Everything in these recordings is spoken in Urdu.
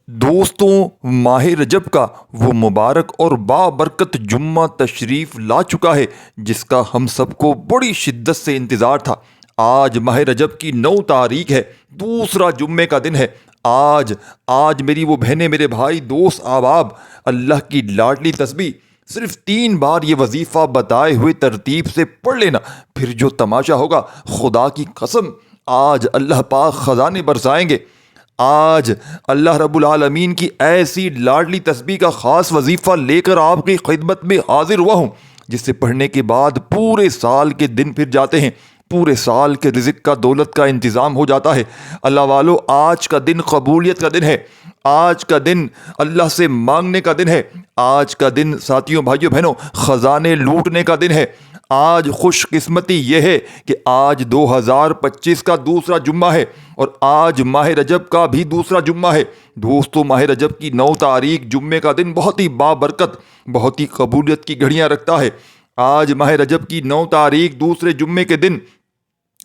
دوستوں، ماہ رجب کا وہ مبارک اور بابرکت جمعہ تشریف لا چکا ہے جس کا ہم سب کو بڑی شدت سے انتظار تھا۔ آج ماہ رجب کی 9 تاریخ ہے، دوسرا جمعے کا دن ہے۔ آج میری وہ بہنیں، میرے بھائی، دوست، احباب، اللہ کی لاڈلی تسبیح صرف 3 بار یہ وظیفہ بتائے ہوئے ترتیب سے پڑھ لینا، پھر جو تماشا ہوگا خدا کی قسم آج اللہ پاک خزانے برسائیں گے۔ آج اللہ رب العالمین کی ایسی لاڈلی تسبیح کا خاص وظیفہ لے کر آپ کی خدمت میں حاضر ہوا ہوں، جسے پڑھنے کے بعد پورے سال کے دن پھر جاتے ہیں، پورے سال کے رزق کا، دولت کا انتظام ہو جاتا ہے۔ اللہ والو، آج کا دن قبولیت کا دن ہے، آج کا دن اللہ سے مانگنے کا دن ہے، آج کا دن ساتھیوں، بھائیوں، بہنوں، خزانے لوٹنے کا دن ہے۔ آج خوش قسمتی یہ ہے کہ آج 2025 کا دوسرا جمعہ ہے اور آج ماہ رجب کا بھی دوسرا جمعہ ہے۔ دوستو، ماہ رجب کی 9 تاریخ جمعے کا دن بہت ہی بابرکت، بہت ہی قبولیت کی گھڑیاں رکھتا ہے۔ آج ماہ رجب کی 9 تاریخ دوسرے جمعے کے دن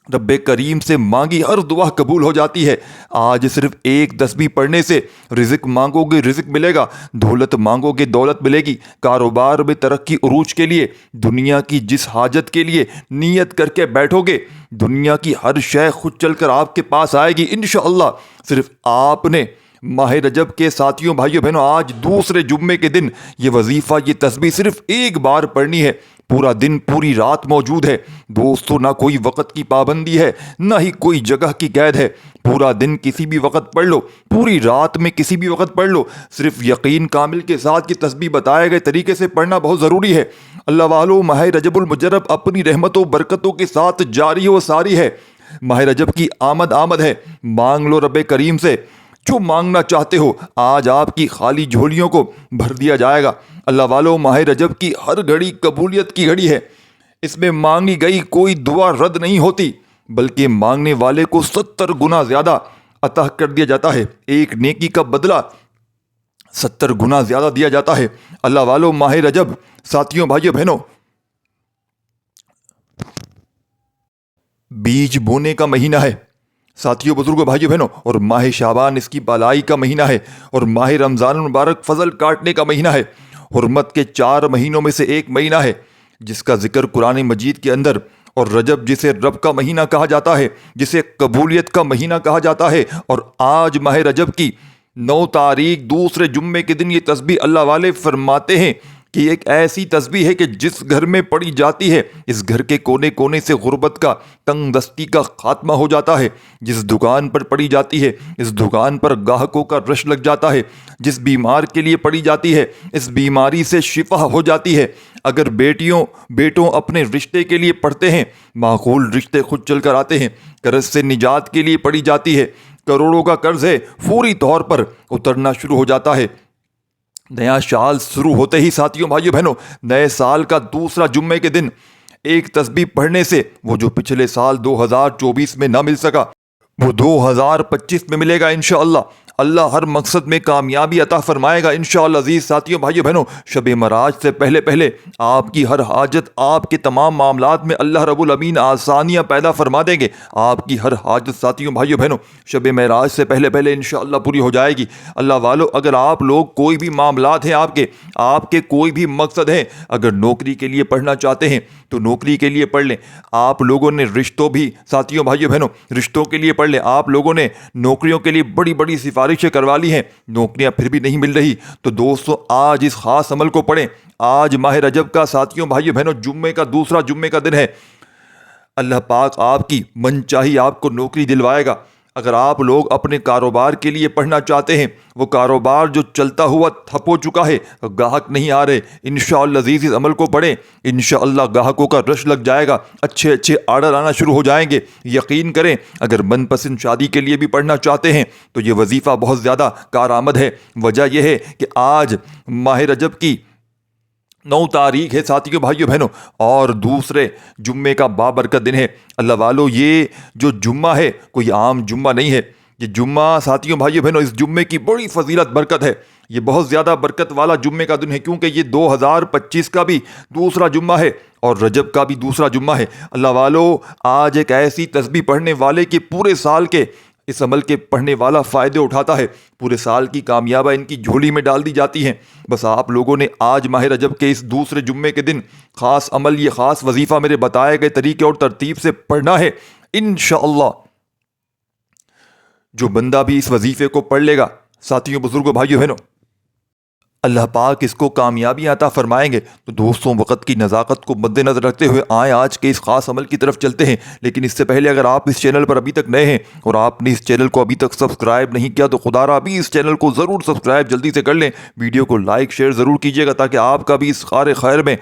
رب کریم سے مانگی ہر دعا قبول ہو جاتی ہے۔ آج صرف ایک تسبیح پڑھنے سے رزق مانگو گے رزق ملے گا، دولت مانگو گے دولت ملے گی، کاروبار میں ترقی عروج کے لیے، دنیا کی جس حاجت کے لیے نیت کر کے بیٹھو گے، دنیا کی ہر شے خود چل کر آپ کے پاس آئے گی انشاءاللہ۔ صرف آپ نے ماہ رجب کے ساتھیوں، بھائیوں، بہنوں، آج دوسرے جمعے کے دن یہ وظیفہ، یہ تسبیح صرف ایک بار پڑھنی ہے۔ پورا دن، پوری رات موجود ہے۔ دوستو، نہ کوئی وقت کی پابندی ہے، نہ ہی کوئی جگہ کی قید ہے۔ پورا دن کسی بھی وقت پڑھ لو، پوری رات میں کسی بھی وقت پڑھ لو، صرف یقین کامل کے ساتھ کہ تسبیح بتائے گئے طریقے سے پڑھنا بہت ضروری ہے۔ اللہ والو، ماہ رجب المجرب اپنی رحمتوں برکتوں کے ساتھ جاری و ساری ہے۔ ماہ رجب کی آمد ہے، مانگ لو رب کریم سے جو مانگنا چاہتے ہو، آج آپ کی خالی جھولیوں کو بھر دیا جائے گا۔ اللہ والو، ماہ رجب کی ہر گھڑی قبولیت کی گھڑی ہے۔ اس میں مانگی گئی کوئی دعا رد نہیں ہوتی، بلکہ مانگنے والے کو 70 گنا زیادہ عطا کر دیا جاتا ہے۔ ایک نیکی کا بدلہ 70 گنا زیادہ دیا جاتا ہے۔ اللہ والو، ماہ رجب ساتھیوں، بھائیوں، بہنوں، بیج بونے کا مہینہ ہے ساتھیوں، بزرگوں، بھائیوں، بہنوں، اور ماہ شعبان اس کی بالائی کا مہینہ ہے، اور ماہ رمضان المبارک فضل کاٹنے کا مہینہ ہے۔ حرمت کے 4 مہینوں میں سے ایک مہینہ ہے جس کا ذکر قرآن مجید کے اندر، اور رجب جسے رب کا مہینہ کہا جاتا ہے، جسے قبولیت کا مہینہ کہا جاتا ہے۔ اور آج ماہ رجب کی 9 تاریخ دوسرے جمعے کے دن یہ تسبیح اللہ والے فرماتے ہیں کہ ایک ایسی تسبیح ہے کہ جس گھر میں پڑھی جاتی ہے، اس گھر کے کونے کونے سے غربت کا، تنگ دستی کا خاتمہ ہو جاتا ہے۔ جس دکان پر پڑھی جاتی ہے، اس دکان پر گاہکوں کا رش لگ جاتا ہے۔ جس بیمار کے لیے پڑھی جاتی ہے، اس بیماری سے شفا ہو جاتی ہے۔ اگر بیٹوں اپنے رشتے کے لیے پڑھتے ہیں، معقول رشتے خود چل کر آتے ہیں۔ قرض سے نجات کے لیے پڑھی جاتی ہے، کروڑوں کا قرض ہے، فوری طور پر اترنا شروع ہو جاتا ہے۔ نیا سال شروع ہوتے ہی ساتھیوں، بھائیوں، بہنوں، نئے سال کا دوسرا جمعے کے دن ایک تسبیح پڑھنے سے وہ جو پچھلے سال 2024 میں نہ مل سکا، وہ 2025 میں ملے گا انشاءاللہ۔ اللہ ہر مقصد میں کامیابی عطا فرمائے گا انشاءاللہ۔ عزیز ساتھیوں، بھائیوں، بہنوں، شب معراج سے پہلے آپ کی ہر حاجت، آپ کے تمام معاملات میں اللہ رب العالمین آسانیاں پیدا فرما دیں گے۔ آپ کی ہر حاجت ساتھیوں، بھائیوں، بہنوں، شب معراج سے پہلے انشاءاللہ پوری ہو جائے گی۔ اللہ والو، اگر آپ لوگ کوئی بھی معاملات ہیں، آپ کے کوئی بھی مقصد ہیں، اگر نوکری کے لیے پڑھنا چاہتے ہیں تو نوکری کے لیے پڑھ لیں۔ آپ لوگوں نے رشتوں بھی ساتھیوں، بھائیوں، بہنوں، رشتوں کے لیے پڑھ لیں۔ آپ لوگوں نے نوکریوں کے لیے بڑی سفارشیں کروا لی ہیں، نوکریاں پھر بھی نہیں مل رہی، تو دوستو آج اس خاص عمل کو پڑھیں۔ آج ماہ رجب کا ساتھیوں، بھائیوں، بہنوں، دوسرا جمعے کا دن ہے۔ اللہ پاک آپ کی من چاہی آپ کو نوکری دلوائے گا۔ اگر آپ لوگ اپنے کاروبار کے لیے پڑھنا چاہتے ہیں، وہ کاروبار جو چلتا ہوا تھپ ہو چکا ہے، گاہک نہیں آ رہے، انشاءاللہ عزیز اس عمل کو پڑھیں، انشاءاللہ گاہکوں کا رش لگ جائے گا، اچھے آرڈر آنا شروع ہو جائیں گے۔ یقین کریں، اگر من پسند شادی کے لیے بھی پڑھنا چاہتے ہیں تو یہ وظیفہ بہت زیادہ کارآمد ہے۔ وجہ یہ ہے کہ آج ماہ رجب کی 9 تاریخ ہے ساتھیوں، بھائیوں، بہنوں، اور دوسرے جمعے کا بابرکت دن ہے۔ اللہ والو، یہ جو جمعہ ہے کوئی عام جمعہ نہیں ہے۔ یہ جمعہ ساتھیوں، بھائیوں، بہنوں، اس جمعے کی بڑی فضیلت برکت ہے۔ یہ بہت زیادہ برکت والا جمعے کا دن ہے، کیونکہ یہ 2025 کا بھی دوسرا جمعہ ہے اور رجب کا بھی دوسرا جمعہ ہے۔ اللہ والو، آج ایک ایسی تسبیح پڑھنے والے کے پورے سال کے اس عمل کے پڑھنے والا فائدے اٹھاتا ہے، پورے سال کی کامیابی ان کی جھولی میں ڈال دی جاتی ہیں۔ بس آپ لوگوں نے آج ماہ رجب کے اس دوسرے جمعے کے دن خاص عمل، یہ خاص وظیفہ میرے بتائے گئے طریقے اور ترتیب سے پڑھنا ہے۔ انشاءاللہ جو بندہ بھی اس وظیفے کو پڑھ لے گا، ساتھیوں، بزرگوں، بھائیوں، بہنوں، اللہ پاک اس کو کامیابی عطا فرمائیں گے۔ تو دوستوں، وقت کی نزاکت کو مد نظر رکھتے ہوئے آئیں آج کے اس خاص عمل کی طرف چلتے ہیں۔ لیکن اس سے پہلے اگر آپ اس چینل پر ابھی تک نئے ہیں اور آپ نے اس چینل کو ابھی تک سبسکرائب نہیں کیا تو خدا را ابھی اس چینل کو ضرور سبسکرائب جلدی سے کر لیں۔ ویڈیو کو لائک شیئر ضرور کیجیے گا تاکہ آپ کا بھی اس خار خیر میں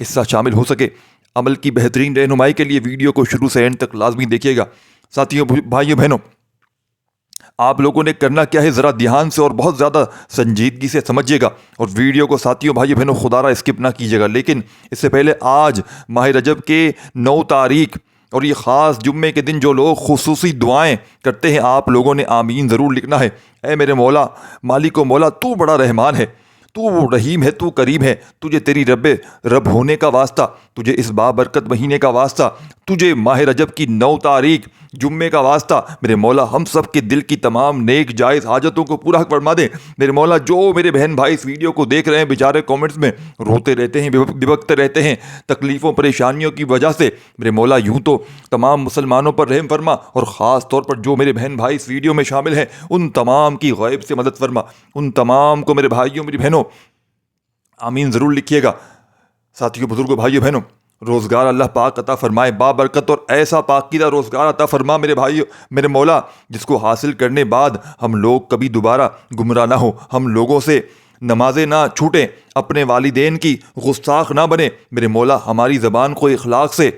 حصہ شامل ہو سکے۔ عمل کی بہترین رہنمائی کے لیے ویڈیو کو شروع سے اینڈ تک لازمی دیکھیے گا۔ ساتھیوں، بھائیوں، بہنوں، آپ لوگوں نے کرنا کیا ہے، ذرا دھیان سے اور بہت زیادہ سنجیدگی سے سمجھیے گا اور ویڈیو کو ساتھیوں، بھائیوں، بہنوں، خدا را اسکپ نہ کیجیے گا۔ لیکن اس سے پہلے آج ماہ رجب کے 9 تاریخ اور یہ خاص جمعے کے دن جو لوگ خصوصی دعائیں کرتے ہیں، آپ لوگوں نے آمین ضرور لکھنا ہے۔ اے میرے مولا، مالک و مولا، تو بڑا رحمان ہے، تو رحیم ہے، تو کریم ہے، تجھے تیری رب ہونے کا واسطہ، تجھے اس بابرکت مہینے کا واسطہ، تجھے ماہ رجب کی 9 تاریخ جمعے کا واسطہ، میرے مولا ہم سب کے دل کی تمام نیک جائز حاجتوں کو پورا فرما دے۔ میرے مولا جو میرے بہن بھائی اس ویڈیو کو دیکھ رہے ہیں، بیچارے کومنٹس میں روتے رہتے ہیں، ببکتے رہتے ہیں تکلیفوں پریشانیوں کی وجہ سے، میرے مولا یوں تو تمام مسلمانوں پر رحم فرما اور خاص طور پر جو میرے بہن بھائی اس ویڈیو میں شامل ہیں ان تمام کی غیب سے مدد فرما۔ ان تمام کو میرے بھائیوں، میری بہنوں، آمین ضرور لکھیے گا۔ ساتھیوں، بزرگوں، بھائیوں، بہنوں، روزگار اللہ پاک عطا فرمائے، بابرکت اور ایسا پاکیزہ روزگار عطا فرما میرے بھائیوں، میرے مولا، جس کو حاصل کرنے بعد ہم لوگ کبھی دوبارہ گمراہ نہ ہو، ہم لوگوں سے نمازیں نہ چھوٹیں، اپنے والدین کی گستاخ نہ بنے۔ میرے مولا ہماری زبان کو اخلاق سے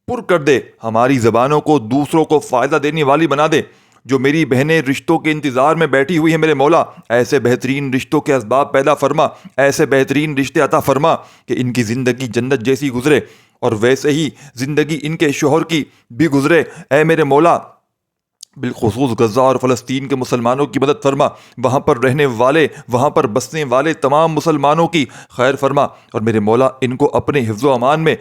پر کر دے، ہماری زبانوں کو دوسروں کو فائدہ دینے والی بنا دے۔ جو میری بہنیں رشتوں کے انتظار میں بیٹھی ہوئی ہیں، میرے مولا ایسے بہترین رشتوں کے اسباب پیدا فرما، ایسے بہترین رشتے عطا فرما کہ ان کی زندگی جنت جیسی گزرے اور ویسے ہی زندگی ان کے شوہر کی بھی گزرے۔ اے میرے مولا بالخصوص غزہ اور فلسطین کے مسلمانوں کی مدد فرما، وہاں پر رہنے والے، وہاں پر بسنے والے تمام مسلمانوں کی خیر فرما اور میرے مولا ان کو اپنے حفظ و امان میں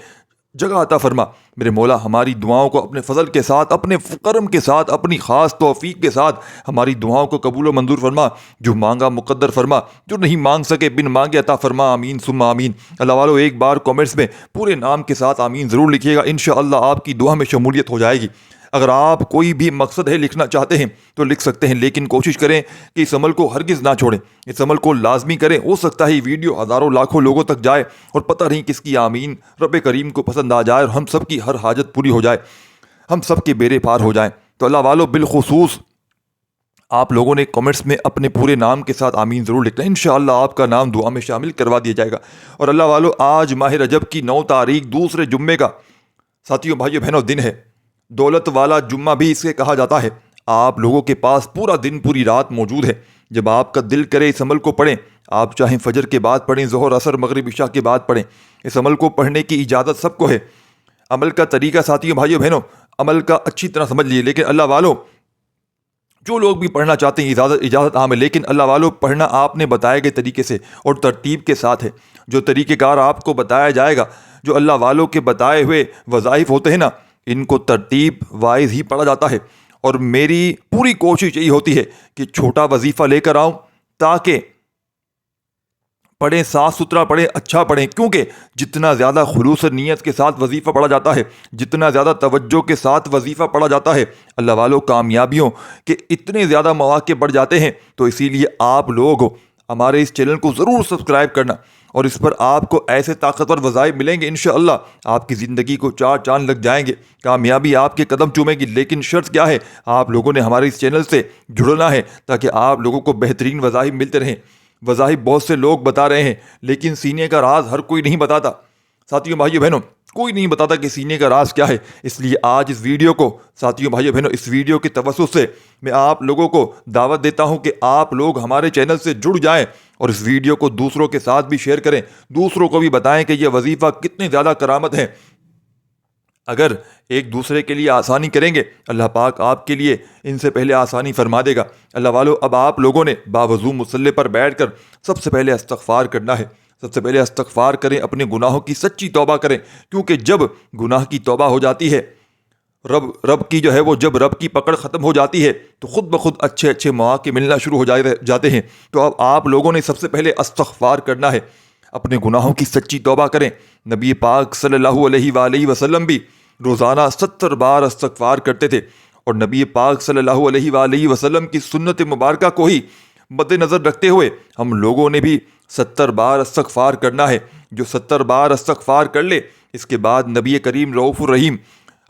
جگہ عطا فرما۔ میرے مولا ہماری دعاؤں کو اپنے فضل کے ساتھ، اپنے کرم کے ساتھ، اپنی خاص توفیق کے ساتھ ہماری دعاؤں کو قبول و منظور فرما۔ جو مانگا مقدر فرما، جو نہیں مانگ سکے بن مانگے عطا فرما۔ آمین ثم آمین۔ اللہ والو ایک بار کومنٹس میں پورے نام کے ساتھ آمین ضرور لکھیے گا، انشاءاللہ آپ کی دعا میں شمولیت ہو جائے گی۔ اگر آپ کوئی بھی مقصد ہے لکھنا چاہتے ہیں تو لکھ سکتے ہیں، لیکن کوشش کریں کہ اس عمل کو ہرگز نہ چھوڑیں، اس عمل کو لازمی کریں۔ ہو سکتا ہے یہ ویڈیو ہزاروں لاکھوں لوگوں تک جائے اور پتہ نہیں کس کی آمین رب کریم کو پسند آ جائے اور ہم سب کی ہر حاجت پوری ہو جائے، ہم سب کے بیڑے پار ہو جائیں۔ تو اللہ والو بالخصوص آپ لوگوں نے کمنٹس میں اپنے پورے نام کے ساتھ آمین ضرور لکھنا ہے، انشاءاللہ آپ کا نام دعا میں شامل کروا دیا جائے گا۔ اور اللہ والو آج ماہ رجب کی 9 تاریخ دوسرے جمعے کا ساتھیوں، بھائیوں، بہنوں دن ہے۔ دولت والا جمعہ بھی اسے کہا جاتا ہے۔ آپ لوگوں کے پاس پورا دن پوری رات موجود ہے، جب آپ کا دل کرے اس عمل کو پڑھیں۔ آپ چاہیں فجر کے بعد پڑھیں، ظہر، عصر، مغرب، عشاء کے بعد پڑھیں، اس عمل کو پڑھنے کی اجازت سب کو ہے۔ عمل کا طریقہ ساتھیوں، بھائیوں، بہنوں، عمل کا اچھی طرح سمجھ لیجیے، لیکن اللہ والو جو لوگ بھی پڑھنا چاہتے ہیں اجازت عام ہے، لیکن اللہ والو پڑھنا آپ نے بتائے گئے طریقے سے اور ترتیب کے ساتھ ہے۔ جو طریقہ کار آپ کو بتایا جائے گا، جو اللہ والوں کے بتائے ہوئے وظائف ہوتے ہیں نا، ان کو ترتیب وائز ہی پڑھا جاتا ہے۔ اور میری پوری کوشش یہی ہوتی ہے کہ چھوٹا وظیفہ لے کر آؤں تاکہ پڑھیں، صاف ستھرا پڑھیں، اچھا پڑھیں، کیونکہ جتنا زیادہ خلوص نیت کے ساتھ وظیفہ پڑھا جاتا ہے، جتنا زیادہ توجہ کے ساتھ وظیفہ پڑھا جاتا ہے، اللہ والوں کامیابیوں کے اتنے زیادہ مواقع بڑھ جاتے ہیں۔ تو اسی لیے آپ لوگ ہمارے اس چینل کو ضرور سبسکرائب کرنا اور اس پر آپ کو ایسے طاقتور وظائف ملیں گے، انشاءاللہ آپ کی زندگی کو 4 چاند لگ جائیں گے، کامیابی آپ کے قدم چومے گی۔ لیکن شرط کیا ہے، آپ لوگوں نے ہمارے اس چینل سے جڑنا ہے تاکہ آپ لوگوں کو بہترین وظائف ملتے رہیں۔ وظائف بہت سے لوگ بتا رہے ہیں، لیکن سینے کا راز ہر کوئی نہیں بتاتا۔ ساتھیوں، بھائیوں، بہنوں، کوئی نہیں بتاتا کہ سینے کا راز کیا ہے۔ اس لیے آج اس ویڈیو کو ساتھیوں، بھائیوں، بہنوں، اس ویڈیو کے توسط سے میں آپ لوگوں کو دعوت دیتا ہوں کہ آپ لوگ ہمارے چینل سے جڑ جائیں اور اس ویڈیو کو دوسروں کے ساتھ بھی شیئر کریں، دوسروں کو بھی بتائیں کہ یہ وظیفہ کتنی زیادہ کرامت ہے۔ اگر ایک دوسرے کے لیے آسانی کریں گے، اللہ پاک آپ کے لیے ان سے پہلے آسانی فرما دے گا۔ اللہ والو اب آپ لوگوں نے باوضو مصلی پر بیٹھ کر سب سے پہلے استغفار کرنا ہے۔ سب سے پہلے استغفار کریں، اپنے گناہوں کی سچی توبہ کریں، کیونکہ جب گناہ کی توبہ ہو جاتی ہے رب کی جو ہے وہ جب رب کی پکڑ ختم ہو جاتی ہے تو خود بخود اچھے اچھے مواقع ملنا شروع ہو جاتے ہیں۔ تو اب آپ لوگوں نے سب سے پہلے استغفار کرنا ہے، اپنے گناہوں کی سچی توبہ کریں۔ نبی پاک صلی اللہ علیہ وآلہ وسلم بھی روزانہ 70 بار استغفار کرتے تھے، اور نبی پاک صلی اللہ علیہ وآلہ وسلم کی سنت مبارکہ کو ہی مد نظر رکھتے ہوئے ہم لوگوں نے بھی 70 بار استغفار کرنا ہے۔ جو 70 بار استغفار کر لے، اس کے بعد نبی کریم رؤوف الرحیم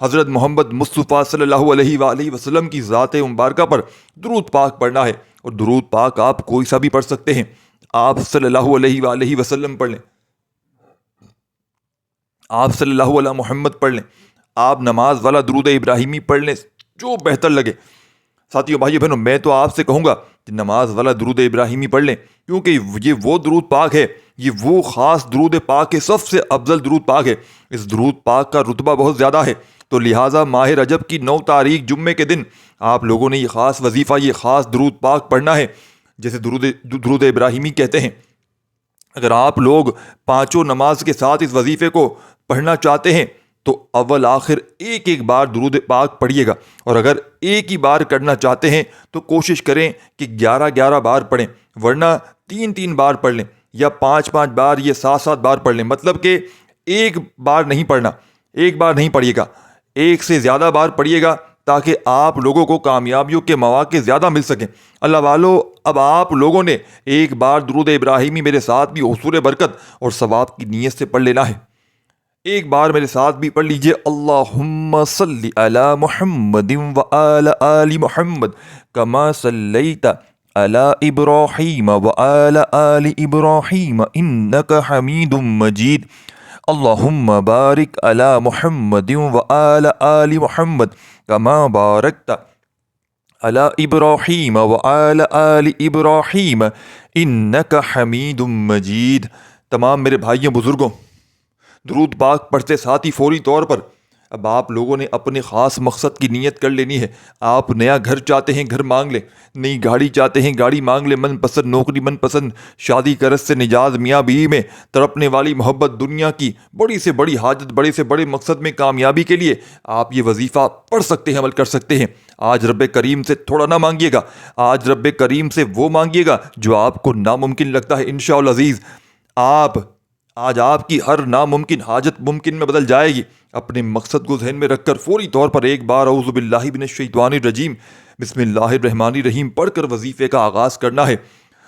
حضرت محمد مصطفیٰ صلی اللہ علیہ وآلہ وسلم کی ذات مبارکہ پر درود پاک پڑھنا ہے، اور درود پاک آپ کوئی سا بھی پڑھ سکتے ہیں۔ آپ صلی اللہ علیہ وآلہ وسلم پڑھ لیں، آپ صلی اللہ علیہ محمد پڑھ لیں، آپ نماز والا درود ابراہیمی پڑھ لیں، جو بہتر لگے۔ ساتھیو بھائیو بہنوں، میں تو آپ سے کہوں گا کہ نماز والا درود ابراہیمی پڑھ لیں، کیونکہ یہ وہ درود پاک ہے، یہ وہ خاص درود پاک ہے، سب سے افضل درود پاک ہے۔ اس درود پاک کا رتبہ بہت زیادہ ہے، تو لہٰذا ماہ رجب کی 9 تاریخ جمعے کے دن آپ لوگوں نے یہ خاص وظیفہ، یہ خاص درود پاک پڑھنا ہے، جیسے درود ابراہیمی کہتے ہیں۔ اگر آپ لوگ پانچوں نماز کے ساتھ اس وظیفے کو پڑھنا چاہتے ہیں تو اول آخر ایک بار درود پاک پڑھیے گا، اور اگر ایک ہی بار کرنا چاہتے ہیں تو کوشش کریں کہ 11 بار پڑھیں، ورنہ 3 بار پڑھ لیں، یا 5 بار، یہ 7 بار پڑھ لیں۔ مطلب کہ ایک بار نہیں پڑھنا، ایک بار نہیں پڑھیے گا، ایک سے زیادہ بار پڑھیے گا، تاکہ آپ لوگوں کو کامیابیوں کے مواقع زیادہ مل سکیں۔ اللہ والو، اب آپ لوگوں نے ایک بار درود ابراہیمی میرے ساتھ بھی حصول برکت اور ثواب کی نیت سے پڑھ لینا ہے۔ ایک بار میرے ساتھ بھی پڑھ لیجئے، اللہم صلی علی محمد وآل آل محمد کما صلیت علی ابراہیم وآل آل ابراہیم انک حمید مجید، اللہم بارک علی محمد وآل آل محمد کما بارکت علی ابراہیم وآل آل ابراہیم انک حمید مجید۔ تمام میرے بھائیوں بزرگوں، درود پاک پڑھتے ساتھ ہی فوری طور پر اب آپ لوگوں نے اپنے خاص مقصد کی نیت کر لینی ہے۔ آپ نیا گھر چاہتے ہیں، گھر مانگ لیں، نئی گاڑی چاہتے ہیں، گاڑی مانگ لیں، من پسند نوکری، من پسند شادی کا رس سے نجات، میاں بیوی میں تڑپنے والی محبت، دنیا کی بڑی سے بڑی حاجت، بڑے سے بڑے مقصد میں کامیابی کے لیے آپ یہ وظیفہ پڑھ سکتے ہیں، عمل کر سکتے ہیں۔ آج رب کریم سے تھوڑا نہ مانگیے گا، آج رب کریم سے وہ مانگیے گا جو آپ کو ناممکن لگتا ہے۔ انشاءاللہ عزیز، آج آپ کی ہر ناممکن حاجت ممکن میں بدل جائے گی۔ اپنے مقصد کو ذہن میں رکھ کر فوری طور پر ایک بار اعوذ باللہ من الشیطان الرجیم بسم اللہ الرحمن الرحیم پڑھ کر وظیفے کا آغاز کرنا ہے۔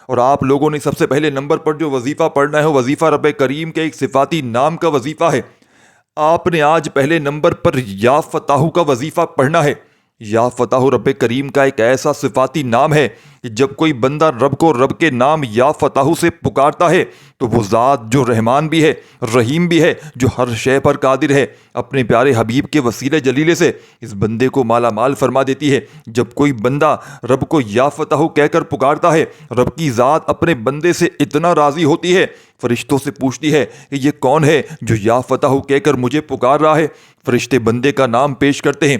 اور آپ لوگوں نے سب سے پہلے نمبر پر جو وظیفہ پڑھنا ہے وہ وظیفہ رب کریم کے ایک صفاتی نام کا وظیفہ ہے۔ آپ نے آج پہلے نمبر پر یا فتاح کا وظیفہ پڑھنا ہے۔ یا فتح رب کریم کا ایک ایسا صفاتی نام ہے کہ جب کوئی بندہ رب کو رب کے نام یا فتح سے پکارتا ہے تو وہ ذات جو رحمان بھی ہے، رحیم بھی ہے، جو ہر شے پر قادر ہے، اپنے پیارے حبیب کے وسیلے جلیلے سے اس بندے کو مالا مال فرما دیتی ہے۔ جب کوئی بندہ رب کو یا فتح کہہ کر پکارتا ہے، رب کی ذات اپنے بندے سے اتنا راضی ہوتی ہے، فرشتوں سے پوچھتی ہے کہ یہ کون ہے جو یا فتح کہہ کر مجھے پکار رہا ہے۔ فرشتے بندے کا نام پیش کرتے ہیں،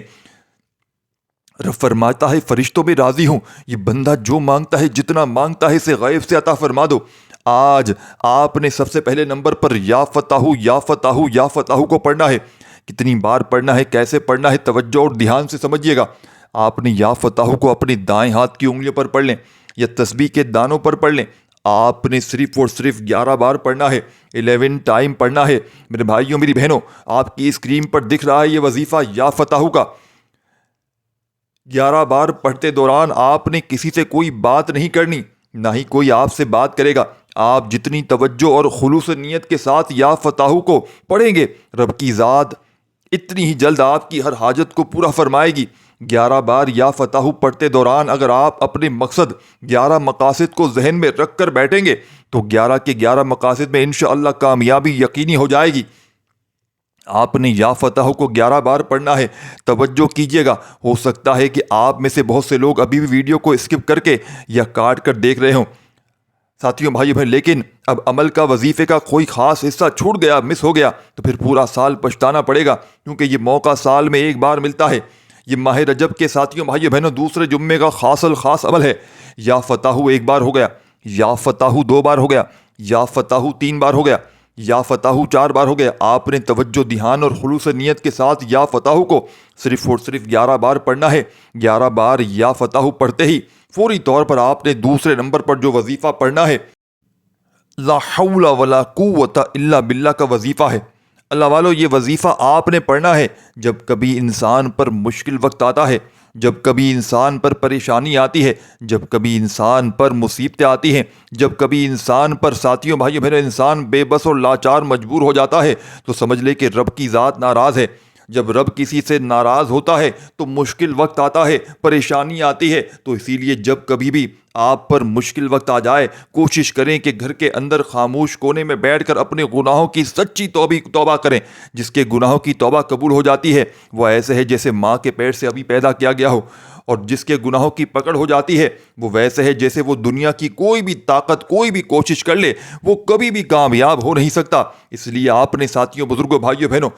رب فرماتا ہے فرشتوں میں راضی ہوں، یہ بندہ جو مانگتا ہے، جتنا مانگتا ہے، اسے غیب سے عطا فرما دو۔ آج آپ نے سب سے پہلے نمبر پر یا فتح یا فتح یا فتح کو پڑھنا ہے۔ کتنی بار پڑھنا ہے، کیسے پڑھنا ہے، توجہ اور دھیان سے سمجھیے گا۔ آپ نے یا فتح کو اپنے دائیں ہاتھ کی انگلیوں پر پڑھ لیں یا تسبیح کے دانوں پر پڑھ لیں۔ آپ نے صرف اور صرف 11 بار پڑھنا ہے، 11 ٹائم پڑھنا ہے۔ میرے بھائیوں، میری بہنوں، آپ کی اسکرین پر دکھ رہا ہے یہ وظیفہ یا فتح کا۔ 11 بار پڑھتے دوران آپ نے کسی سے کوئی بات نہیں کرنی، نہ ہی کوئی آپ سے بات کرے گا۔ آپ جتنی توجہ اور خلوص نیت کے ساتھ یا فتح کو پڑھیں گے، رب کی ذات اتنی ہی جلد آپ کی ہر حاجت کو پورا فرمائے گی۔ 11 بار یا فتح پڑھتے دوران اگر آپ اپنے مقصد 11 مقاصد کو ذہن میں رکھ کر بیٹھیں گے تو 11 کے 11 مقاصد میں انشاءاللہ کامیابی یقینی ہو جائے گی۔ آپ نے یا فتح کو 11 بار پڑھنا ہے۔ توجہ کیجیے گا، ہو سکتا ہے کہ آپ میں سے بہت سے لوگ ابھی بھی ویڈیو کو اسکپ کر کے یا کاٹ کر دیکھ رہے ہوں۔ ساتھیوں، بھائیوں بہن، لیکن اب عمل کا وظیفے کا کوئی خاص حصہ چھوٹ گیا، مس ہو گیا تو پھر پورا سال پچھتانا پڑے گا، کیونکہ یہ موقع سال میں ایک بار ملتا ہے۔ یہ ماہ رجب کے ساتھیوں، بھائیوں بہنوں، دوسرے جمعے کا خاص الخاص عمل ہے۔ یا فتح ایک بار ہو گیا، یا فتح 2 بار ہو گیا، یا فتح 3 بار ہو گیا، یا فتح 4 بار ہو گیا۔ آپ نے توجہ، دھیان اور خلوص نیت کے ساتھ یا فتح کو صرف اور صرف 11 بار پڑھنا ہے۔ 11 بار یا فتح پڑھتے ہی فوری طور پر آپ نے دوسرے نمبر پر جو وظیفہ پڑھنا ہے لا حول ولا قوت الا باللہ کا وظیفہ ہے۔ اللہ والو، یہ وظیفہ آپ نے پڑھنا ہے جب کبھی انسان پر مشکل وقت آتا ہے، جب کبھی انسان پر پریشانی آتی ہے، جب کبھی انسان پر مصیبتیں آتی ہیں، جب کبھی انسان پر ساتھیوں بھائیوں بہنوں انسان بے بس اور لاچار مجبور ہو جاتا ہے تو سمجھ لے کہ رب کی ذات ناراض ہے۔ جب رب کسی سے ناراض ہوتا ہے تو مشکل وقت آتا ہے، پریشانی آتی ہے۔ تو اسی لیے جب کبھی بھی آپ پر مشکل وقت آ جائے، کوشش کریں کہ گھر کے اندر خاموش کونے میں بیٹھ کر اپنے گناہوں کی سچی توبہ کریں۔ جس کے گناہوں کی توبہ قبول ہو جاتی ہے وہ ایسے ہے جیسے ماں کے پیٹ سے ابھی پیدا کیا گیا ہو، اور جس کے گناہوں کی پکڑ ہو جاتی ہے وہ ویسے ہے جیسے وہ دنیا کی کوئی بھی طاقت، کوئی بھی کوشش کر لے وہ کبھی بھی کامیاب ہو نہیں سکتا۔ اس لیے آپ نے ساتھیوں، بزرگوں، بھائیوں بہنوں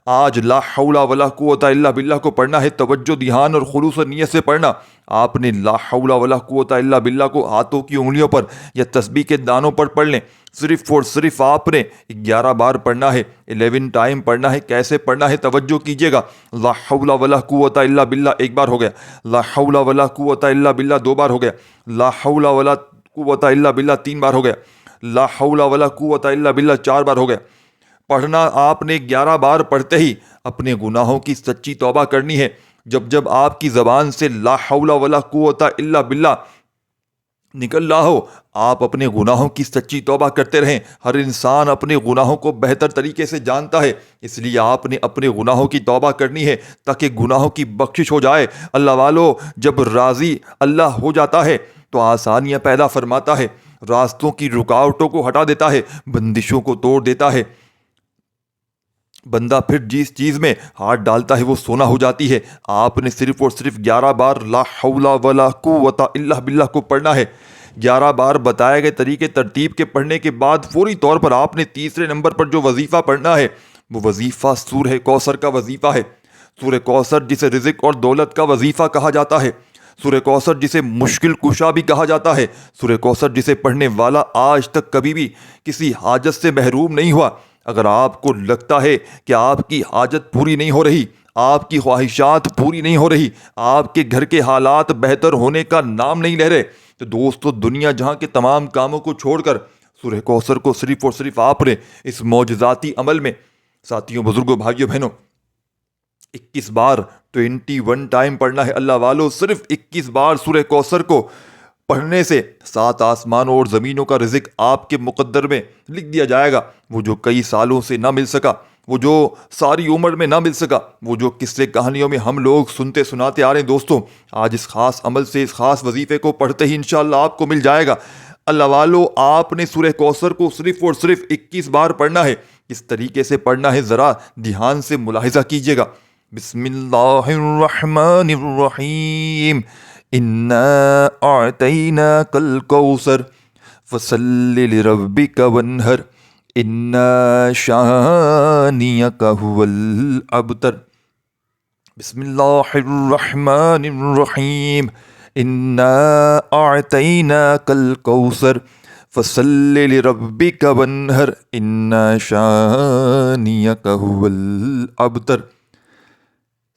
آج لا حول ولا قوت الا باللہ کو پڑھنا ہے، توجہ، دھیان اور خلوص و نیت سے پڑھنا۔ آپ نے لا حول ولا قوت الا باللہ کو ہاتھوں کی انگلیوں پر یا تسبیح کے دانوں پر پڑھ لیں۔ صرف اور صرف آپ نے 11 بار پڑھنا ہے، 11 ٹائم پڑھنا ہے۔ کیسے پڑھنا ہے توجہ کیجیے گا۔ لا حول ولا قوت الا باللہ 1 بار ہو گیا، لا حول ولا قوت الا باللہ 2 بار ہو گیا، لا حول ولا قوت الا باللہ 3 بار ہو گیا، لا حول ولا قوت الا باللہ 4 بار ہو گیا۔ پڑھنا آپ نے 11 بار پڑھتے ہی اپنے گناہوں کی سچی توبہ کرنی ہے۔ جب جب آپ کی زبان سے لا حول ولا قوت الا باللہ نکل رہا ہو آپ اپنے گناہوں کی سچی توبہ کرتے رہیں۔ ہر انسان اپنے گناہوں کو بہتر طریقے سے جانتا ہے، اس لیے آپ نے اپنے گناہوں کی توبہ کرنی ہے تاکہ گناہوں کی بخشش ہو جائے۔ اللہ والو، جب راضی اللہ ہو جاتا ہے تو آسانیاں پیدا فرماتا ہے، راستوں کی رکاوٹوں کو ہٹا دیتا ہے، بندشوں کو توڑ دیتا ہے۔ بندہ پھر جس چیز میں ہاتھ ڈالتا ہے وہ سونا ہو جاتی ہے۔ آپ نے صرف اور صرف 11 بار لا حول ولا قوت الا باللہ کو پڑھنا ہے۔ 11 بار بتائے گئے طریقے ترتیب کے پڑھنے کے بعد فوری طور پر آپ نے تیسرے نمبر پر جو وظیفہ پڑھنا ہے وہ وظیفہ سورہ کوثر کا وظیفہ ہے۔ سورہ کوثر جسے رزق اور دولت کا وظیفہ کہا جاتا ہے، سورہ کوثر جسے مشکل کشا بھی کہا جاتا ہے، سورہ کوثر جسے پڑھنے والا آج تک کبھی بھی کسی حاجت سے محروم نہیں ہوا۔ اگر آپ کو لگتا ہے کہ آپ کی حاجت پوری نہیں ہو رہی، آپ کی خواہشات پوری نہیں ہو رہی، آپ کے گھر کے حالات بہتر ہونے کا نام نہیں لے رہے، تو دوستو دنیا جہاں کے تمام کاموں کو چھوڑ کر سورہ کوثر کو صرف اور صرف آپ نے اس معجزاتی عمل میں ساتھیوں، بزرگوں، بھائیوں، بہنوں 21 بار 21 ٹائم پڑھنا ہے۔ اللہ والو، صرف 21 بار سورہ کوثر کو پڑھنے سے 7 آسمانوں اور زمینوں کا رزق آپ کے مقدر میں لکھ دیا جائے گا۔ وہ جو کئی سالوں سے نہ مل سکا، وہ جو ساری عمر میں نہ مل سکا، وہ جو قصے کہانیوں میں ہم لوگ سنتے سناتے آ رہے ہیں، دوستوں آج اس خاص عمل سے، اس خاص وظیفے کو پڑھتے ہی انشاءاللہ آپ کو مل جائے گا۔ اللہ والو، آپ نے سورہ کوثر کو صرف اور صرف 21 بار پڑھنا ہے۔ کس طریقے سے پڑھنا ہے ذرا دھیان سے ملاحظہ کیجیے گا۔ بسم اللہ الرحمن الرحیم، انا اعطیناک الکوثر فصل لربک وانحر ان شانئک هو الابتر۔ بسم اللہ الرحمن الرحیم، انا اعطیناک الکوثر فصل لربک وانحر ان شانئک هو الابتر۔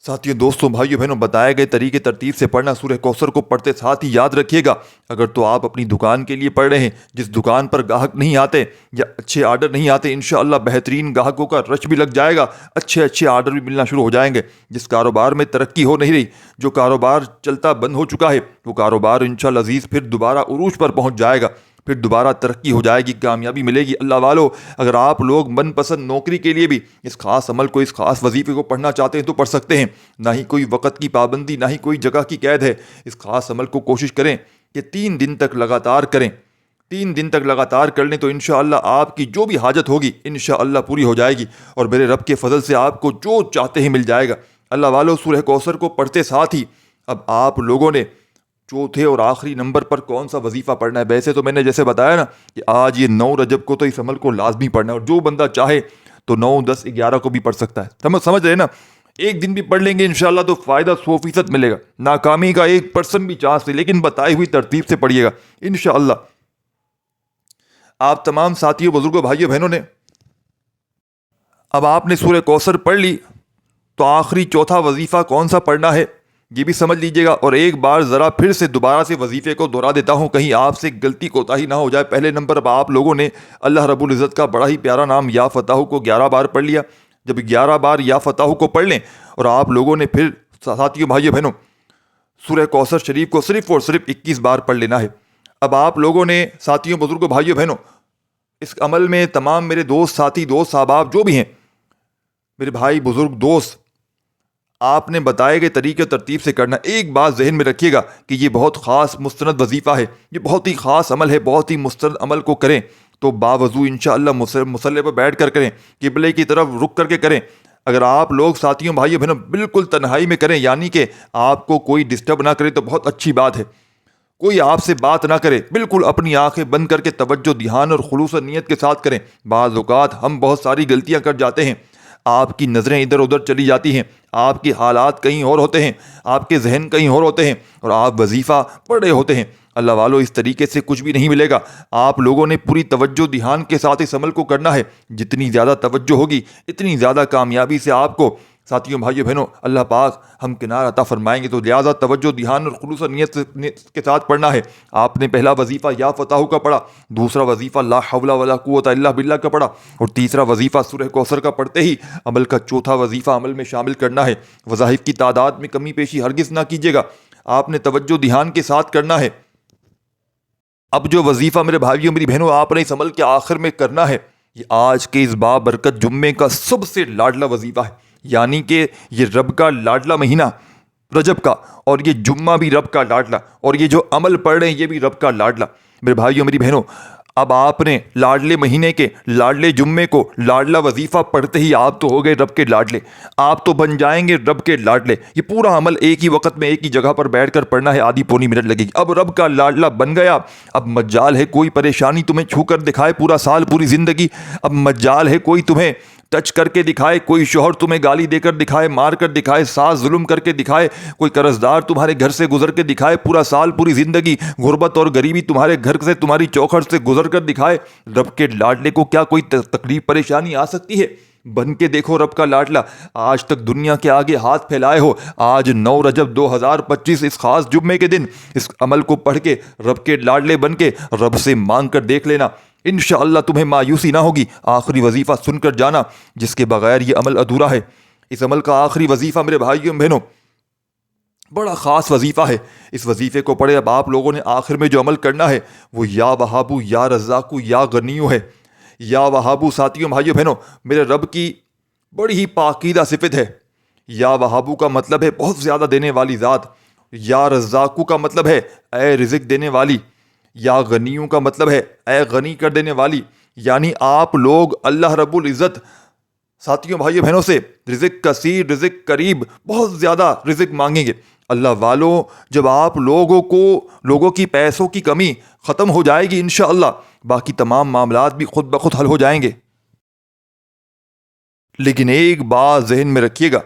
ساتھیوں، دوستوں، بھائیوں، بہنوں بتائے گئے طریقے ترتیب سے پڑھنا سورہ کوثر کو پڑھتے ساتھ ہی یاد رکھیے گا، اگر تو آپ اپنی دکان کے لیے پڑھ رہے ہیں، جس دکان پر گاہک نہیں آتے یا اچھے آرڈر نہیں آتے، انشاءاللہ بہترین گاہکوں کا رش بھی لگ جائے گا، اچھے آرڈر بھی ملنا شروع ہو جائیں گے۔ جس کاروبار میں ترقی ہو نہیں رہی، جو کاروبار چلتا بند ہو چکا ہے، وہ کاروبار انشاءاللہ عزیز پھر دوبارہ عروج پر پہنچ جائے گا، پھر دوبارہ ترقی ہو جائے گی، کامیابی ملے گی۔ اللہ والو، اگر آپ لوگ من پسند نوکری کے لیے بھی اس خاص عمل کو، اس خاص وظیفے کو پڑھنا چاہتے ہیں تو پڑھ سکتے ہیں۔ نہ ہی کوئی وقت کی پابندی، نہ ہی کوئی جگہ کی قید ہے۔ اس خاص عمل کو کوشش کریں کہ 3 دن تک لگاتار کریں، 3 دن تک لگاتار کر لیں تو انشاءاللہ آپ کی جو بھی حاجت ہوگی انشاءاللہ پوری ہو جائے گی، اور میرے رب کے فضل سے آپ کو جو چاہتے ہیں مل جائے گا۔ اللہ والو، سورہ کوثر کو پڑھتے ساتھ ہی اب آپ لوگوں نے چوتھے اور آخری نمبر پر کون سا وظیفہ پڑھنا ہے؟ ویسے تو میں نے جیسے بتایا نا کہ آج یہ 9 رجب کو تو اس عمل کو لازمی پڑھنا ہے، اور جو بندہ چاہے تو 9، 10، 11 کو بھی پڑھ سکتا ہے۔ سمجھ رہے نا؟ ایک دن بھی پڑھ لیں گے انشاءاللہ تو فائدہ 100% ملے گا، ناکامی کا 1% بھی چانس نہیں، لیکن بتائی ہوئی ترتیب سے پڑھیے گا انشاءاللہ۔ آپ تمام ساتھیوں، بزرگوں، بھائیوں، بہنوں نے اب آپ نے سورہ کوثر پڑھ لی تو آخری چوتھا وظیفہ کون سا پڑھنا ہے یہ بھی سمجھ لیجیے گا، اور ایک بار ذرا پھر سے دوبارہ سے وظیفے کو دہرا دیتا ہوں، کہیں آپ سے غلطی کوتاہی نہ ہو جائے۔ پہلے نمبر اب آپ لوگوں نے اللہ رب العزت کا بڑا ہی پیارا نام یا فتح کو 11 بار پڑھ لیا۔ جب 11 بار یا فتح کو پڑھ لیں اور آپ لوگوں نے پھر ساتھیوں بھائیو بہنوں سورہ کوثر شریف کو صرف اور صرف 21 بار پڑھ لینا ہے۔ اب آپ لوگوں نے ساتھیوں بزرگوں بھائیو بہنوں اس عمل میں تمام میرے دوست ساتھی دوست احباب جو بھی ہیں، میرے بھائی بزرگ دوست، آپ نے بتائے گئے طریقے ترتیب سے کرنا۔ ایک بات ذہن میں رکھیے گا کہ یہ بہت خاص مستند وظیفہ ہے، یہ بہت ہی خاص عمل ہے، بہت ہی مستند عمل کو کریں تو باوضو انشاءاللہ مصلی پر بیٹھ کر کریں، قبلے کی طرف رک کر کے کریں۔ اگر آپ لوگ ساتھیوں بھائیوں بہنوں بالکل تنہائی میں کریں، یعنی کہ آپ کو کوئی ڈسٹرب نہ کرے تو بہت اچھی بات ہے، کوئی آپ سے بات نہ کرے، بالکل اپنی آنکھیں بند کر کے توجہ دھیان اور خلوص نیت کے ساتھ کریں۔ بعض اوقات ہم بہت ساری غلطیاں کر جاتے ہیں، آپ کی نظریں ادھر ادھر چلی جاتی ہیں، آپ کے حالات کہیں اور ہوتے ہیں، آپ کے ذہن کہیں اور ہوتے ہیں اور آپ وظیفہ پڑھ رہے ہوتے ہیں۔ اللہ والو اس طریقے سے کچھ بھی نہیں ملے گا۔ آپ لوگوں نے پوری توجہ دھیان کے ساتھ اس عمل کو کرنا ہے۔ جتنی زیادہ توجہ ہوگی اتنی زیادہ کامیابی سے آپ کو ساتھیوں بھائیوں بہنوں اللہ پاک ہم کنار عطا فرمائیں گے۔ تو لہٰذا توجہ دھیان اور خلوص نیت کے ساتھ پڑھنا ہے۔ آپ نے پہلا وظیفہ یا فتح کا پڑھا، دوسرا وظیفہ لا حول ولا قوت الا باللہ کا پڑھا، اور تیسرا وظیفہ سورہ کوثر کا پڑھتے ہی عمل کا چوتھا وظیفہ عمل میں شامل کرنا ہے۔ وظائف کی تعداد میں کمی بیشی ہرگز نہ کیجیے گا، آپ نے توجہ دھیان کے ساتھ کرنا ہے۔ اب جو وظیفہ میرے بھائیوں میری بہنوں آپ نے اس عمل کے آخر میں کرنا ہے، یہ آج کے اس بابرکت جمعے کا سب سے لاڈلا وظیفہ ہے، یعنی کہ یہ رب کا لاڈلا مہینہ رجب کا، اور یہ جمعہ بھی رب کا لاڈلا، اور یہ جو عمل پڑھ رہے ہیں یہ بھی رب کا لاڈلا۔ میرے بھائیوں میری بہنوں اب آپ نے لاڈلے مہینے کے لاڈلے جمعے کو لاڈلا وظیفہ پڑھتے ہی آپ تو ہو گئے رب کے لاڈلے، آپ تو بن جائیں گے رب کے لاڈلے۔ یہ پورا عمل ایک ہی وقت میں ایک ہی جگہ پر بیٹھ کر پڑھنا ہے، آدھی پونی منٹ لگے گی۔ اب رب کا لاڈلا بن گیا، اب مجال ہے کوئی پریشانی تمہیں چھو کر دکھائے پورا سال پوری زندگی، اب مجال ہے کوئی تمہیں ٹچ کر کے دکھائے، کوئی شوہر تمہیں گالی دے کر دکھائے، مار کر دکھائے، ساس ظلم کر کے دکھائے، کوئی قرض دار تمہارے گھر سے گزر کے دکھائے پورا سال پوری زندگی، غربت اور غریبی تمہارے گھر سے تمہاری چوکھٹ سے گزر کر دکھائے۔ رب کے لاڈلے کو کیا کوئی تکلیف پریشانی آ سکتی ہے؟ بن کے دیکھو رب کا لاڈلا۔ آج تک دنیا کے آگے ہاتھ پھیلائے ہو، آج 9 رجب 2025 اس خاص جمعے کے دن اس عمل کو پڑھ کے رب کے لاڈلے بن کے رب سے مانگ کر دیکھ لینا، انشاءاللہ تمہیں مایوسی نہ ہوگی۔ آخری وظیفہ سن کر جانا جس کے بغیر یہ عمل ادھورا ہے۔ اس عمل کا آخری وظیفہ میرے بھائیوں بہنوں بڑا خاص وظیفہ ہے، اس وظیفے کو پڑھے اب آپ لوگوں نے آخر میں جو عمل کرنا ہے وہ یا وہابو یا رزاقو یا غنیو ہے۔ یا وہابو ساتھیوں بھائیوں بہنوں میرے رب کی بڑی ہی پاکیزہ صفت ہے۔ یا وہابو کا مطلب ہے بہت زیادہ دینے والی ذات، یا رزاقو کا مطلب ہے اے رزق دینے والی، یا غنیوں کا مطلب ہے اے غنی کر دینے والی۔ یعنی آپ لوگ اللہ رب العزت ساتھیوں بھائیوں بہنوں سے رزق کثیر رزق قریب بہت زیادہ رزق مانگیں گے۔ اللہ والوں جب آپ لوگوں کی پیسوں کی کمی ختم ہو جائے گی انشاءاللہ باقی تمام معاملات بھی خود بخود حل ہو جائیں گے۔ لیکن ایک بات ذہن میں رکھیے گا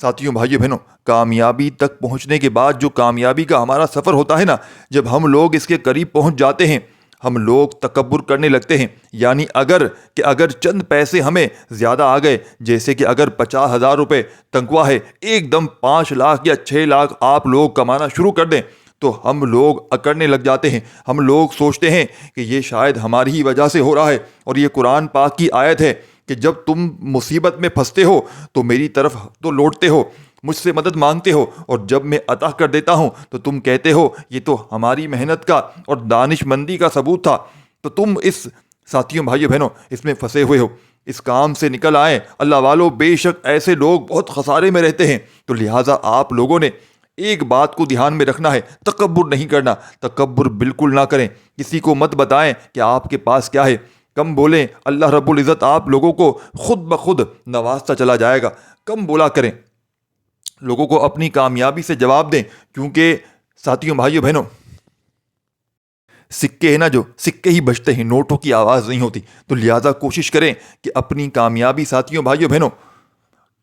ساتھیوں بھائیوں بہنوں، کامیابی تک پہنچنے کے بعد جو کامیابی کا ہمارا سفر ہوتا ہے نا، جب ہم لوگ اس کے قریب پہنچ جاتے ہیں ہم لوگ تکبر کرنے لگتے ہیں۔ یعنی اگر چند پیسے ہمیں زیادہ آ گئے، جیسے کہ اگر 50,000 روپے تنخواہ ہے، ایک دم 5 لاکھ یا 6 لاکھ آپ لوگ کمانا شروع کر دیں تو ہم لوگ اکڑنے لگ جاتے ہیں۔ ہم لوگ سوچتے ہیں کہ یہ شاید ہماری ہی وجہ سے ہو رہا ہے، اور یہ قرآن پاک کی آیت ہے کہ جب تم مصیبت میں پھنستے ہو تو میری طرف تو لوٹتے ہو، مجھ سے مدد مانگتے ہو، اور جب میں عطا کر دیتا ہوں تو تم کہتے ہو یہ تو ہماری محنت کا اور دانش مندی کا ثبوت تھا۔ تو تم اس ساتھیوں بھائیوں بہنوں اس میں پھنسے ہوئے ہو، اس کام سے نکل آئے۔ اللہ والوں بے شک ایسے لوگ بہت خسارے میں رہتے ہیں۔ تو لہٰذا آپ لوگوں نے ایک بات کو دھیان میں رکھنا ہے، تکبر نہیں کرنا۔ تکبر بالکل نہ کریں، کسی کو مت بتائیں کہ آپ کے پاس کیا ہے، کم بولیں، اللہ رب العزت آپ لوگوں کو خود بخود نوازتا چلا جائے گا۔ کم بولا کریں، لوگوں کو اپنی کامیابی سے جواب دیں، کیونکہ ساتھیوں بھائیوں بہنوں سکے ہیں نا، جو سکے ہی بجتے ہیں، نوٹوں کی آواز نہیں ہوتی۔ تو لہٰذا کوشش کریں کہ اپنی کامیابی ساتھیوں بھائیوں بہنوں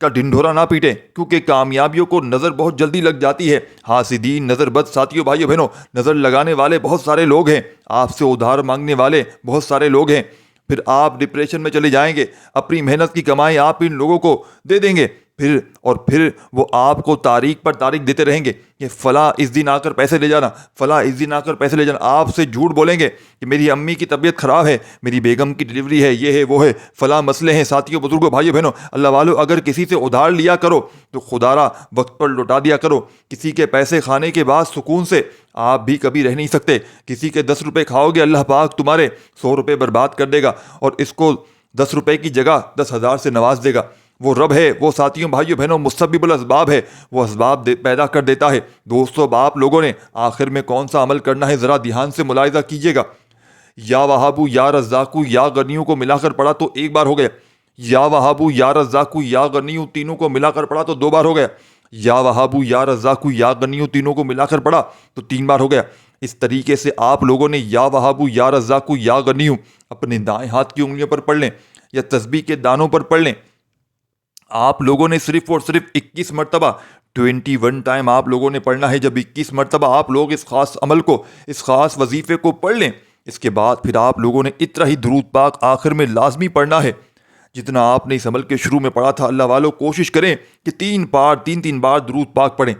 کا ڈنڈورا نہ پیٹیں، کیونکہ کامیابیوں کو نظر بہت جلدی لگ جاتی ہے۔ حاسدین نظر بد ساتھیوں بھائیوں بہنوں، نظر لگانے والے بہت سارے لوگ ہیں، آپ سے ادھار مانگنے والے بہت سارے لوگ ہیں، پھر آپ ڈپریشن میں چلے جائیں گے، اپنی محنت کی کمائی آپ ان لوگوں کو دے دیں گے، پھر وہ آپ کو تاریخ پر تاریخ دیتے رہیں گے کہ فلاں اس دن آ کر پیسے لے جانا، فلاں اس دن آ کر پیسے لے جانا. آپ سے جھوٹ بولیں گے کہ میری امی کی طبیعت خراب ہے، میری بیگم کی ڈلیوری ہے، یہ ہے وہ ہے، فلاں مسئلے ہیں. ساتھیوں، بزرگوں، بھائیوں بہنوں، اللہ والو، اگر کسی سے ادھار لیا کرو تو خدا را وقت پر لوٹا دیا کرو. کسی کے پیسے کھانے کے بعد سکون سے آپ بھی کبھی رہ نہیں سکتے. کسی کے 10 روپے کھاؤ گے، اللہ پاک تمہارے 100 روپے برباد کر دے گا اور اس کو 10 روپے کی جگہ 10,000 سے نواز دے گا. وہ رب ہے، وہ ساتھیوں، بھائیوں بہنوں، مسبب الاسباب ہے، وہ اسباب پیدا کر دیتا ہے. دوستو، آپ لوگوں نے آخر میں کون سا عمل کرنا ہے ذرا دھیان سے ملاحظہ کیجیے گا. یا وہابو یا رزاقو یا غنیو کو ملا کر پڑھا تو ایک بار ہو گیا. یا وہابو یا رزاقو یا غنیو تینوں کو ملا کر پڑھا تو 2 بار ہو گیا. یا وہابو یا رزاقو یا غنیو تینوں کو ملا کر پڑھا تو 3 بار ہو گیا. اس طریقے سے آپ لوگوں نے یا وہابو یا رزاقو یا غنیو اپنے دائیں ہاتھ کی انگلیوں پر پڑھ لیں یا تسبیح کے دانوں پر پڑھ لیں. آپ لوگوں نے صرف اور صرف 21 مرتبہ 21 ٹائم آپ لوگوں نے پڑھنا ہے. جب 21 مرتبہ آپ لوگ اس خاص عمل کو، اس خاص وظیفے کو پڑھ لیں، اس کے بعد پھر آپ لوگوں نے اتنا ہی درود پاک آخر میں لازمی پڑھنا ہے جتنا آپ نے اس عمل کے شروع میں پڑھا تھا. اللہ والوں، کوشش کریں کہ 3 بار درود پاک پڑھیں،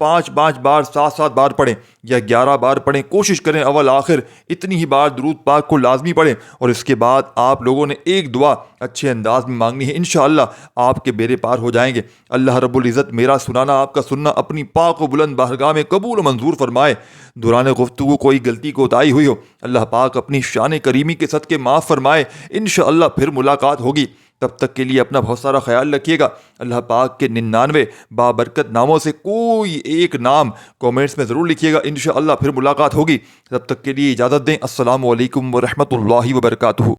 5 بار 7 بار پڑھیں یا 11 بار پڑھیں. کوشش کریں اول آخر اتنی ہی بار درود پاک کو لازمی پڑھیں. اور اس کے بعد آپ لوگوں نے ایک دعا اچھے انداز میں مانگنی ہے. انشاءاللہ آپ کے بیڑے پار ہو جائیں گے. اللہ رب العزت میرا سنانا، آپ کا سننا اپنی پاک و بلند بارگاہ میں قبول و منظور فرمائے. دوران گفتگو کوئی غلطی کوتاہی ہوئی ہو، اللہ پاک اپنی شان کریمی کے صدقے معاف فرمائے. انشاءاللہ پھر ملاقات ہوگی. تب تک کے لیے اپنا بہت سارا خیال رکھیے گا. اللہ پاک کے 99 بابرکت ناموں سے کوئی ایک نام کومنٹس میں ضرور لکھیے گا. انشاءاللہ پھر ملاقات ہوگی. تب تک کے لیے اجازت دیں. السلام علیکم ورحمۃ اللہ وبرکاتہ.